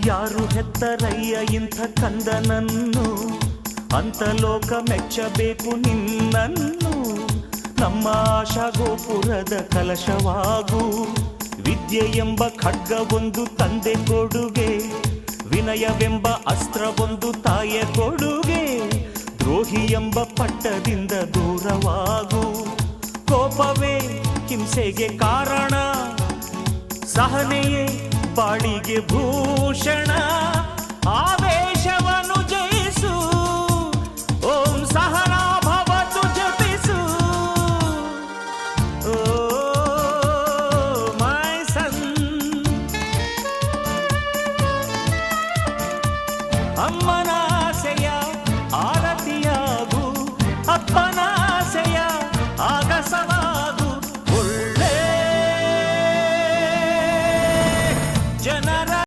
ಯಾರು ಹೆತ್ತರಯ್ಯ ಇಂಥ ಕಂದನನ್ನು, ಅಂತ ಲೋಕ ಮೆಚ್ಚಬೇಕು ನಿನ್ನನ್ನು. ನಮ್ಮ ಆಶಾ ಗೋಪುರದ ಕಲಶವಾಗು, ವಿದ್ಯೆ ಎಂಬ ಖಡ್ಗವೊಂದು ತಂದೆ ಕೊಡುಗೆ, ವಿನಯವೆಂಬ ಅಸ್ತ್ರವೊಂದು ತಾಯ ಕೊಡುಗೆ. ದ್ರೋಹಿ ಎಂಬ ಪಟ್ಟದಿಂದ ದೂರವಾಗು, ಕೋಪವೇ ಹಿಂಸೆಗೆ ಕಾರಣ, ಸಹನೆಯೇ ಬಾಳಿಗೆ ಭೂಷಣ. ಆವೇಶವನ್ನು ಜಯಿಸು, ಓಂ ಸಹನಾ ಭವತು ಜಪಿಸು. ಓ ಮೈ ಸನ್, ಅಮ್ಮನ